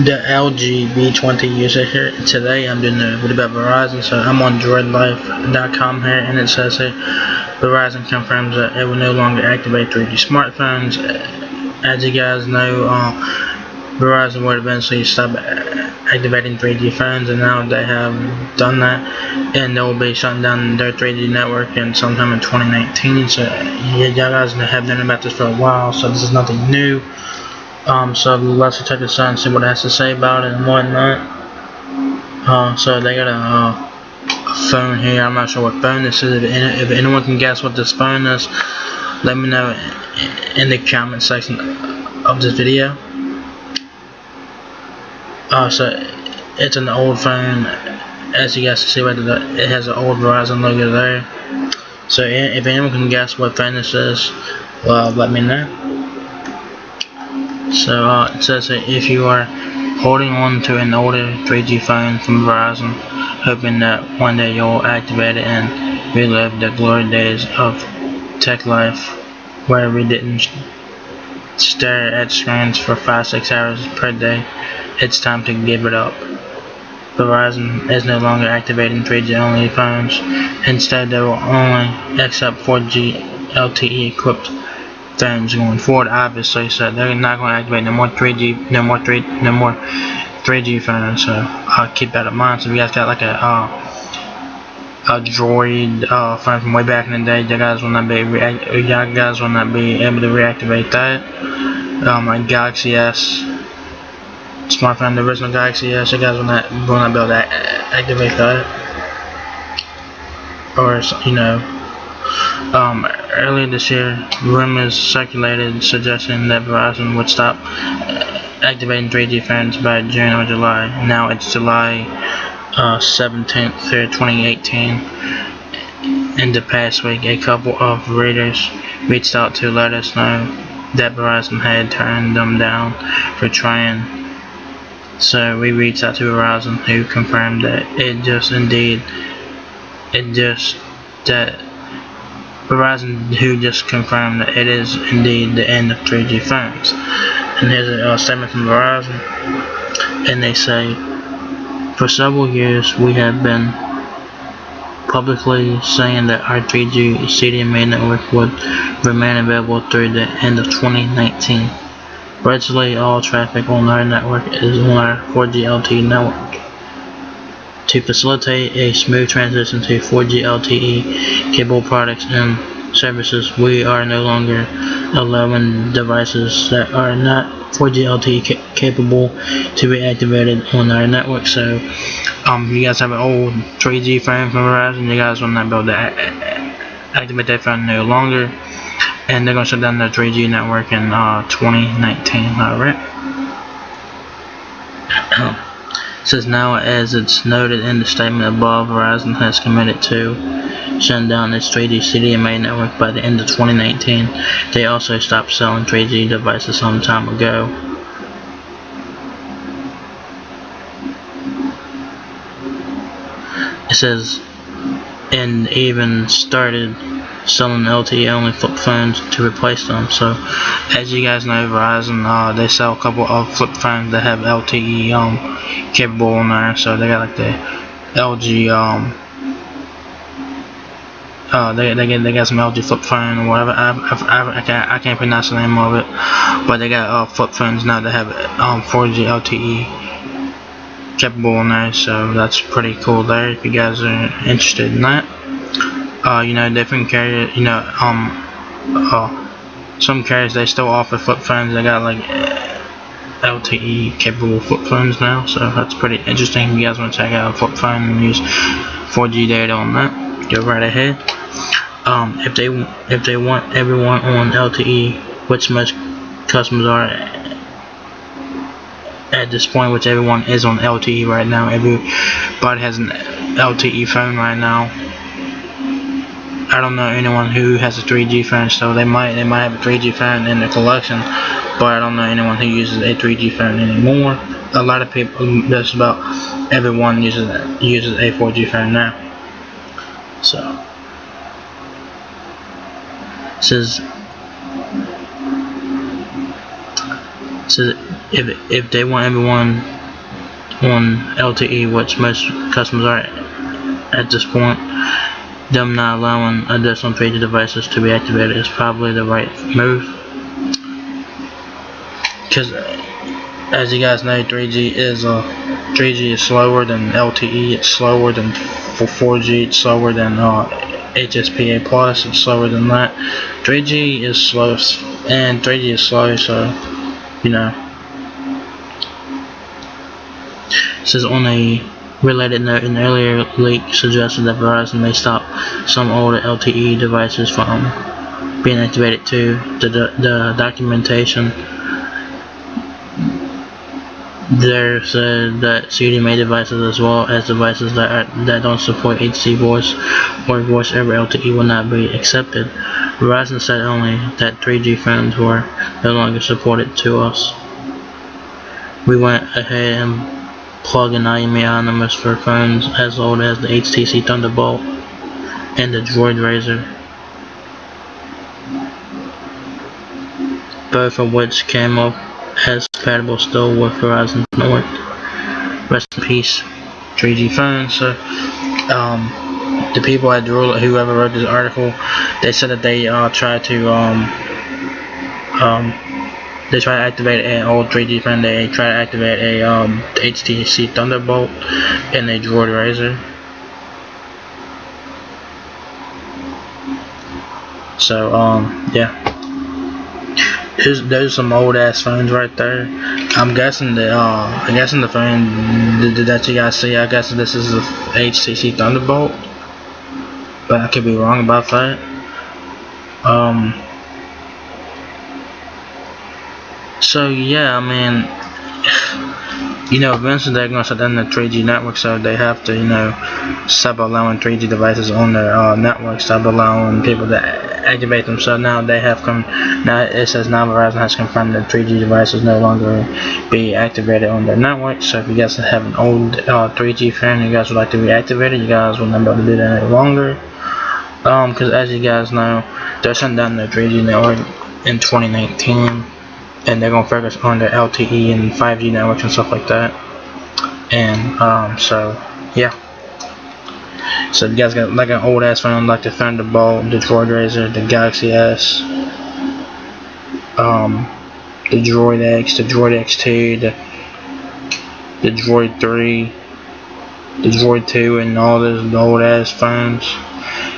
the LG V20 user here. Today I'm doing a video about Verizon, so I'm on droidlife.com here, and it says here, Verizon confirms that it will no longer activate 3G smartphones. As you guys know, Verizon would eventually stop activating 3G phones, and now they have done that, and they will be shutting down their 3G network in sometime in 2019. So yeah, you guys have known about this for a while, so this is nothing new. So let's check this out and see what it has to say about it and whatnot. So they got a phone here. I'm not sure what phone this is. If anyone can guess what this phone is, let me know in the comment section of this video. So it's an old phone. As you guys can see right there, it has an old Verizon logo there. So if anyone can guess what phone this is, well, let me know. So it says that if you are holding on to an older 3G phone from Verizon, hoping that one day you'll activate it and relive the glory days of tech life, where we didn't stare at screens for 5-6 hours per day, it's time to give it up. Verizon is no longer activating 3G only phones. Instead, they will only accept 4G LTE equipped phones going forward. Obviously, so they're not going to activate no more 3G, no more 3G phones. So keep that in mind. So if you guys got like a Droid phone from way back in the day, you guys will not be able to reactivate that. My Galaxy S smartphone, the original Galaxy S, you guys will not be able to activate that. Or earlier this year, rumors circulated suggesting that Verizon would stop activating 3G phones by June or July. Now it's July 17th, 2018. In the past week, a couple of readers reached out to let us know that Verizon had turned them down for trying. So we reached out to Verizon, who confirmed that Verizon just confirmed that it is indeed the end of 3G phones. And here's a statement from Verizon, and they say, for several years we have been publicly saying that our 3G CDMA network would remain available through the end of 2019. Virtually all traffic on our network is on our 4G LTE network. To facilitate a smooth transition to 4G LTE capable products and services, we are no longer allowing devices that are not 4G LTE capable to be activated on our network. So if you guys have an old 3G phone from Verizon, you guys will not be able to activate that phone no longer, and they're going to shut down their 3G network in 2019. Alright. Says now, as it's noted in the statement above, Verizon has committed to shutting down its 3G CDMA network by the end of 2019. They also stopped selling 3G devices some time ago. It says, and even started selling LTE only flip phones to replace them. So as you guys know, Verizon they sell a couple of flip phones that have LTE capable on there. So they got like the LG they got some LG flip phone or whatever. I can't pronounce the name of it, but they got flip phones now that have 4G LTE capable on there. So that's pretty cool there if you guys are interested in that. Different carriers, some carriers, they still offer flip phones. They got like LTE capable flip phones now, so that's pretty interesting. If you guys want to check out a flip phone and use 4G data on that, go right ahead. If they want everyone on LTE, which most customers are at this point, which everyone is on LTE right now. Everybody has an LTE phone right now. I don't know anyone who has a 3G phone, so they might have a 3G phone in their collection, but I don't know anyone who uses a 3G phone anymore. A lot of people, just about everyone uses a 4G phone now. So it says So if they want everyone on LTE, which most customers are at this point, them not allowing additional 3G devices to be activated is probably the right move. Because as you guys know, 3G is slower than LTE. It's slower than 4G. It's slower than HSPA plus. It's slower than that. 3G is slow, and 3G is slow. So you know. This is on a related note. An earlier leak suggested that Verizon may stop some older LTE devices from being activated too. The documentation there said that CDMA devices, as well as devices that don't support HC voice or voice over LTE, will not be accepted. Verizon said only that 3G phones were no longer supported to us. We went ahead and plugged in IMEI numbers for phones as old as the HTC Thunderbolt and the Droid Razor, both of which came up as compatible still with Verizon network. Rest in peace, 3G phones. So, the people at Droid, whoever wrote this article, they said that they tried to activate an old 3G phone. They tried to activate a HTC Thunderbolt and a Droid Razor. So yeah. Those are some old ass phones right there. I'm guessing the phone that you guys see, I guess this is a HTC Thunderbolt, but I could be wrong about that. So yeah, I mean, eventually they're gonna shut down the 3G network, so they have to, stop allowing 3G devices on their network, stop allowing people to activate them. So now they have it says now Verizon has confirmed that 3G devices no longer be activated on their network. So if you guys have an old 3G phone, you guys would like to reactivate it, you guys will not be able to do that any longer. Because as you guys know, they're shutting down their 3G network in 2019. And they're gonna focus on their LTE and 5G networks and stuff like that. And so yeah. So you guys got like an old ass phone like the Thunderbolt, the Droid Razor, the Galaxy S, the Droid X, the Droid X2, the Droid 3, the Droid 2, and all those old ass phones.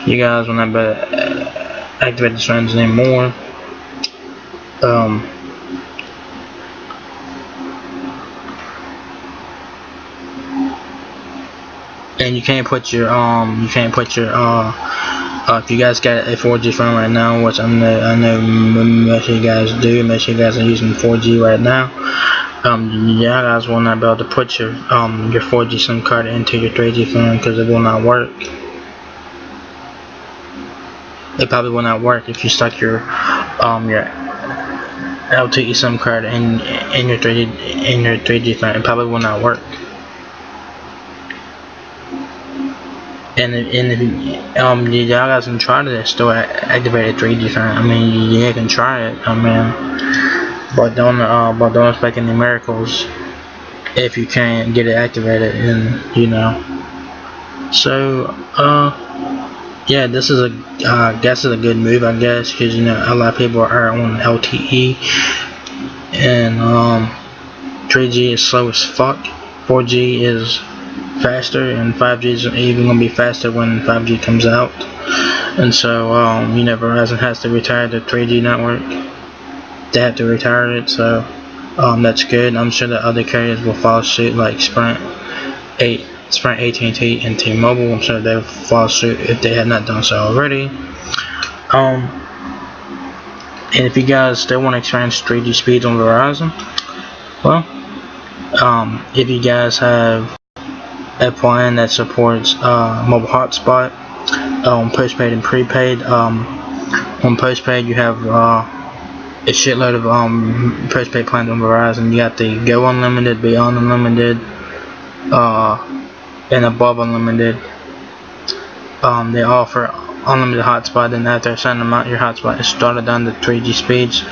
You guys will not be able to activate these phones anymore. And you can't put your if you guys got a 4G phone right now, which I know most of you guys do, most of you guys are using 4G right now, you guys will not be able to put your 4G SIM card into your 3G phone because it will not work. It probably will not work if you stuck your LTE SIM card in your 3G phone. It probably will not work. And if y'all guys can try to still activate a 3G phone. I mean, you can try it. I mean, but don't expect any miracles if you can't get it activated. And so yeah, this is a guess is a good move, I guess, because a lot of people are on LTE, and 3G is slow as fuck. 4G is faster, and 5G is even gonna be faster when 5G comes out. And so Verizon has to retire the 3G network. They have to retire it, so that's good. I'm sure that other carriers will follow suit, like Sprint, AT&T, and T-Mobile. I'm sure they'll follow suit if they have not done so already. And if you guys still want to experience 3G speeds on Verizon, well, if you guys have a plan that supports mobile hotspot, postpaid and prepaid. On postpaid, you have a shitload of postpaid plans on Verizon. You got the Go Unlimited, Beyond Unlimited, and Above Unlimited. They offer unlimited hotspot, and after a certain amount, your hotspot is started on the 3G speeds.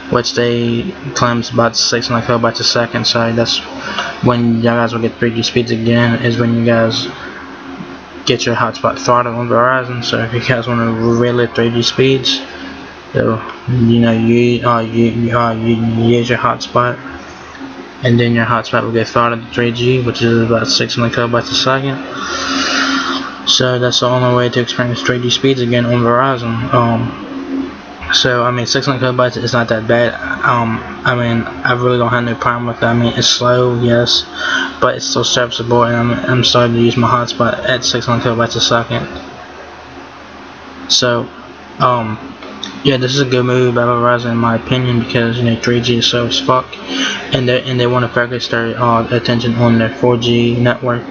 which they claim is about 600 kilobytes a second. So that's when you guys will get 3G speeds again, is when you guys get your hotspot throttle on Verizon. So if you guys want to really 3G speeds, so you use your hotspot, and then your hotspot will get throttled to 3G, which is about 600 kilobytes a second. So that's the only way to experience 3G speeds again on Verizon. So I mean, 600 kilobytes is not that bad. I mean, I really don't have no problem with that. I mean, it's slow, yes, but it's still serviceable, and I'm starting to use my hotspot at 600 kilobytes a second. So, yeah, this is a good move by Verizon in my opinion, because 3G is slow as fuck, and they want to focus their attention on their 4G network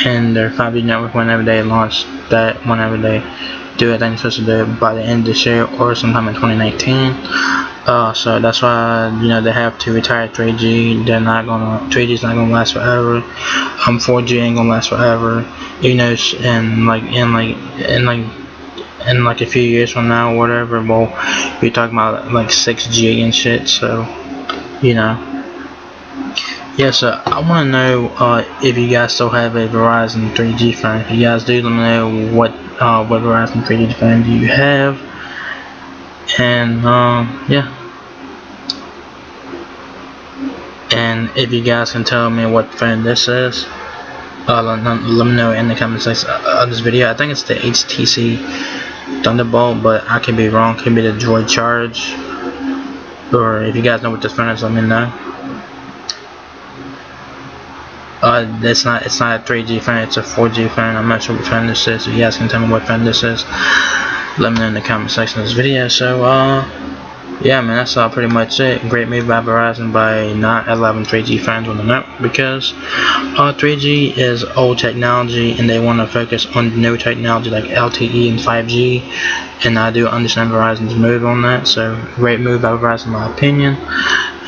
and their 5G network whenever they launch that, whenever they do everything they're supposed to do by the end of this year or sometime in 2019. So that's why they have to retire 3G. 3G is not gonna last forever. 4G ain't gonna last forever. In like a few years from now or whatever, we'll be talking about like 6G and shit. So yeah, so I want to know if you guys still have a Verizon 3G phone. If you guys do, let me know what Verizon 3G phone do you have. And yeah. And if you guys can tell me what phone this is, let me know in the comment section of this video. I think it's the HTC Thunderbolt, but I could be wrong. Could be the Droid Charge. Or if you guys know what this phone is, let me know. It's not a 3G phone, it's a 4G phone. I'm not sure what phone this is. If you guys can tell me what phone this is, let me know in the comment section of this video. So yeah, man, that's pretty much it. Great move by Verizon by not allowing 3G phones on the network, because 3G is old technology and they want to focus on new technology like LTE and 5G, and I do understand Verizon's move on that. So great move by Verizon in my opinion.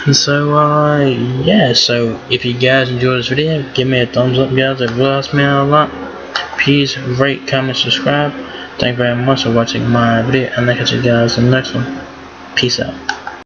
And so yeah, so if you guys enjoyed this video, give me a thumbs up, guys. It really helps me out a lot. Please rate, comment, subscribe. Thank you very much for watching my video, and I'll catch you guys in the next one. Peace out.